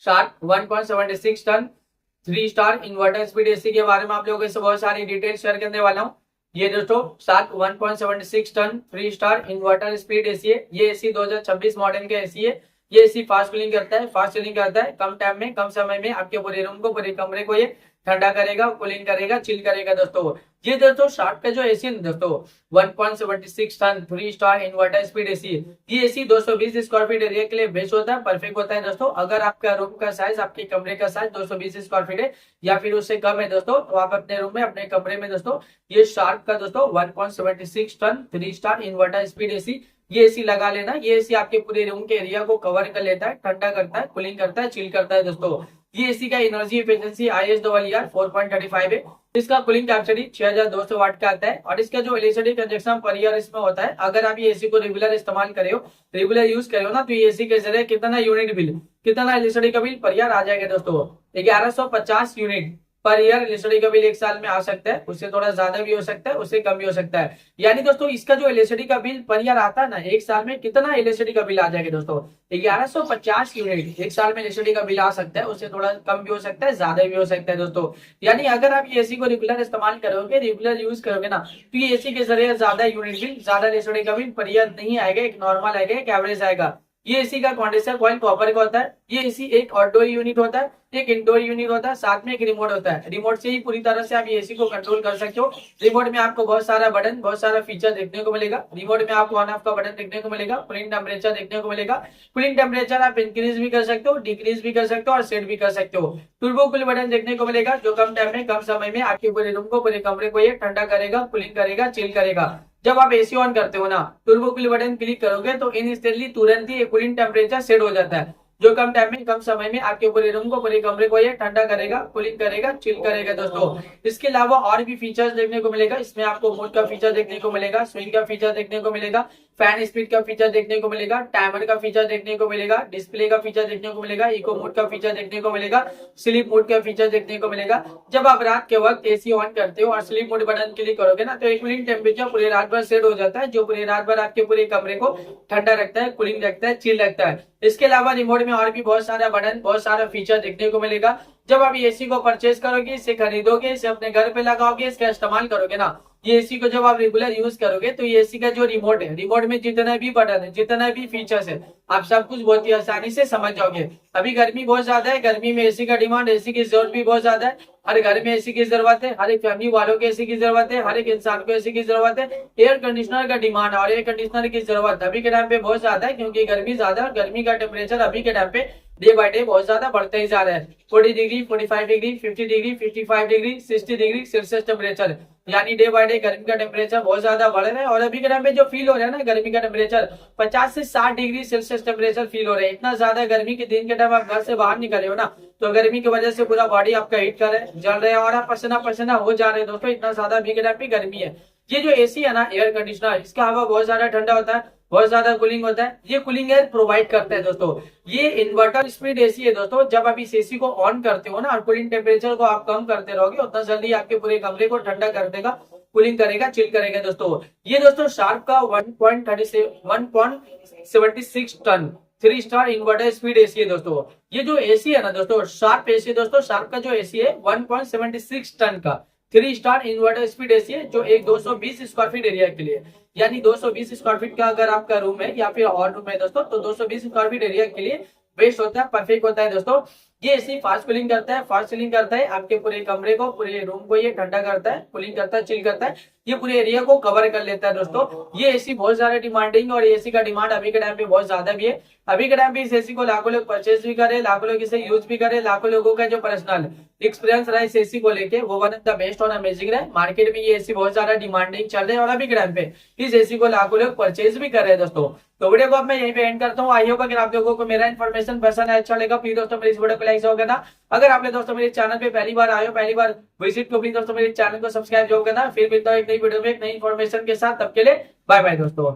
Sharp 1.76 ton 3 star inverter speed AC के बारे में आप लोगों से बहुत सारी डिटेल शेयर करने वाला हूँ। ये दोस्तों Sharp 1.76 ton 3 star inverter speed AC है। ये एसी 2026 मॉडल का एसी है। ये एसी फास्ट कूलिंग करता है, फास्ट कूलिंग करता है। कम टाइम में, कम समय में आपके पूरे रूम को, पूरे कमरे को ये ठंडा करेगा, कूलिंग करेगा, चिल करेगा दोस्तों। ये दोस्तों शार्प का जो एसी है दोस्तों 1.76 ton 3 star inverter speed AC है। ये एसी 220 स्क्वायर फीट एरिया के लिए बेस्ट होता है, परफेक्ट होता है दोस्तों। अगर आपका रूम का साइज, आपके कमरे का साइज 220 स्क्वायर फीट है या फिर उससे कम है दोस्तों, तो आप अपने रूम में, अपने कमरे में दोस्तों ये शार्प का दोस्तों 1.76 ton 3 star inverter speed AC ये एसी लगा लेना। ये एसी आपके पूरे रूम के एरिया को कवर कर लेता है, ठंडा करता है, कूलिंग करता है, चिल करता है दोस्तों। ये एसी का एनर्जी एफिशिएंसी ISEE 4.35 है। इसका कूलिंग कैपेसिटी 6200 वाट का आता है और इसका जो इलेक्ट्रिसिटी कंजप्शन पर ईयर इसमें होता है, अगर आप ये एसी को रेगुलर इस्तेमाल करे हो, रेगुलर यूज करे हो ना, तो ये एसी के जरिए कितना यूनिट बिल, कितना इलेक्ट्रिसिटी का बिल पर ईयर आ जाएगा दोस्तों 1150 यूनिट पर ईयर इलेक्ट्रिसिटी का बिल एक साल में आ सकता है। उससे थोड़ा ज्यादा भी हो सकता है, उससे कम भी हो सकता है। यानी दोस्तों इसका जो इलेक्ट्रिसिटी का बिल पर ईयर आता है ना, एक साल में कितना इलेक्ट्रिसिटी का बिल आ जाएगा दोस्तों 1150 यूनिट एक साल में इलेक्ट्रिसिटी का बिल आ सकता है। उससे थोड़ा कम भी हो सकता है, ज्यादा भी हो सकता है दोस्तों। यानी अगर आप ये एसी को रेगुलर इस्तेमाल करोगे, रेगुलर यूज करोगे ना, तो ये एसी के जरिए ज्यादा यूनिट बिल, ज्यादा इलेक्ट्रिसिटी का बिल पर ईयर नहीं आएगा, एक नॉर्मल आएगा, एक एवरेज आएगा। ये एसी का कंडेंसर कॉइल कॉपर का होता है। ये एसी एक आउटडोर यूनिट होता है, एक इंडोर यूनिट होता है, साथ में एक रिमोट होता है। रिमोट से ही पूरी तरह से आप ये एसी को कंट्रोल कर सकते हो। रिमोट में आपको बहुत सारा बटन, बहुत सारा फीचर देखने को मिलेगा। रिमोट में आपको ऑन ऑफ का बटन देखने को मिलेगा, कूलिंग टेम्परेचर देखने को मिलेगा। कूलिंग टेम्परेचर आप इंक्रीज भी कर सकते हो, डिक्रीज भी कर सकते हो और सेट भी कर सकते हो। टर्बो कूल बटन देखने को मिलेगा, जो कम टाइम में, कम समय में आपके पूरे रूम को, पूरे कमरे को ये ठंडा करेगा, कूलिंग करेगा, चिल करेगा। जब आप एसी ऑन करते हो ना, टर्बो कूल बटन क्लिक करोगे तो इंस्टेंटली तुरंत ही कूलिंग टेम्परेचर सेट हो जाता है, जो कम टाइम में, कम समय में आपके पूरे रूम को, पूरे कमरे को ये ठंडा करेगा, कूलिंग करेगा, चिल करेगा दोस्तों। इसके अलावा और भी फीचर्स देखने को मिलेगा। इसमें आपको मोड का फीचर देखने को मिलेगा, स्विंग का फीचर देखने को मिलेगा, फैन स्पीड का फीचर देखने को मिलेगा, टाइमर का फीचर देखने को मिलेगा, डिस्प्ले का फीचर देखने को मिलेगा, इको मोड का फीचर देखने को मिलेगा, स्लीप मोड का फीचर देखने को मिलेगा। जब आप रात के वक्त एसी ऑन करते हो और स्लीप मोड बटन क्लिक करोगे ना, तो एक कूलिंग टेम्परेचर पूरे रात भर सेट हो जाता है, जो पूरे रात भर आपके पूरे कमरे को ठंडा रखता है, कूलिंग रखता है, चिल रखता है। इसके अलावा रिमोट में और भी बहुत सारा बटन, बहुत सारा फीचर देखने को मिलेगा। जब आप एसी को परचेज करोगे, इसे खरीदोगे, इसे अपने घर पे लगाओगे, इसका इस्तेमाल करोगे ना, ये एसी को जब आप रेगुलर यूज करोगे, तो ये एसी का जो रिमोट है, रिमोट में जितना भी बटन है, जितना भी फीचर्स है, आप सब कुछ बहुत ही आसानी से समझ जाओगे। अभी गर्मी बहुत ज्यादा है, गर्मी में एसी का डिमांड, एसी की जरूरत भी बहुत ज्यादा है। हर घर में एसी की जरूरत है, हर एक फैमिली वालों को एसी की जरूरत है, हर एक इंसान को एसी की जरूरत है। एयर कंडीशनर का डिमांड और एयर कंडीशनर की जरूरत अभी के टाइम पे बहुत ज्यादा है, क्योंकि गर्मी ज्यादा है और गर्मी का टेम्परेचर अभी के टाइम पे डे बाय डे बहुत ज्यादा बढ़ते ही जा रहा है। 40 degree, 45 degree, 50 degree, 55 degree, 60 degree Celsius temperature, यानी डे बाय डे गर्मी का टेम्परेचर बहुत ज्यादा बढ़ रहा है। और अभी के टाइम पे जो फील हो रहा है ना, गर्मी का टेम्परेचर 50 से 60 डिग्री सेल्सियस टेम्परेचर फील हो रहा है। इतना ज्यादा गर्मी के दिन के टाइम आप घर से बाहर निकले हो ना, तो गर्मी की वजह से पूरा बॉडी आपका हीट कर रहा है, जल रहा है और आप पसीना पसीना हो जा रहे हैं दोस्तों। इतना ज्यादा अभी के टाइम पे गर्मी है। ये जो एसी है ना, एयर कंडीशनर, इसका हवा बहुत ज्यादा ठंडा होता है, बहुत ज्यादा कूलिंग होता है। ये कूलिंग एयर प्रोवाइड करता है दोस्तों। ये इन्वर्टर स्पीड एसी है दोस्तों। जब आप इस एसी को ऑन करते हो ना और कूलिंग टेम्परेचर को आप कम करते रहोगे, उतना जल्दी आपके पूरे कमरे को ठंडा कर देगा, कूलिंग करेगा, चिल करेगा दोस्तों। ये दोस्तों शार्प का 1.76 ton 3 star inverter speed AC है दोस्तों। ये जो एसी है ना दोस्तों, शार्प एसी दोस्तों, शार्प का जो एसी है 1.76 टन का 3 स्टार इन्वर्टर स्पीड एसी है, जो एक 220 स्क्वायर फीट एरिया के लिए, यानी 220 स्क्वायर फीट का अगर आपका रूम है या फिर और रूम है दोस्तों, तो 220 स्क्वायर फीट एरिया के लिए बेस्ट होता है, परफेक्ट होता है दोस्तों। ये एसी फास्ट कूलिंग करता है, फास्ट चिलिंग करता है, आपके पूरे कमरे को, पूरे रूम को ये ठंडा करता है, कूलिंग करता है, चिल करता है। ये पूरे एरिया को कवर कर लेता है दोस्तों। ये एसी बहुत ज्यादा डिमांडिंग और एसी का डिमांड अभी के टाइम पे बहुत ज्यादा भी है। अभी के टाइम पे इस एसी को लाखों लोग परचेज भी करे, लाखों लोग इसे यूज भी करे, लाखों लोगों का जो पर्सनल एक्सपीरियंस रहा इस एसी को लेके, वो वन ऑफ द बेस्ट और अमेजिंग रहा। मार्केट में ये एसी बहुत ज्यादा डिमांडिंग चल रहे हैं और अभी के टाइम पे इस एसी को लाखों लोग परचेज भी कर रहे हैं दोस्तों। तो वीडियो को अब मैं यहीं पे एंड करता हूँ। आई होप अगर आप लोगों को मेरा इन्फॉर्मेशन पसंद है, अच्छा लगा, प्लीज दोस्तों मेरे इस वीडियो को लाइक जरूर करना। अगर आपने दोस्तों मेरे चैनल पे पहली बार आए हो, पहली बार विजिट को, प्लीज दोस्तों मेरे चैनल को सब्सक्राइब जरूर करना। फिर मिलता हूँ एक नई वीडियो में एक नई इन्फॉर्मेशन के साथ। तब के लिए बाय बाय दोस्तों।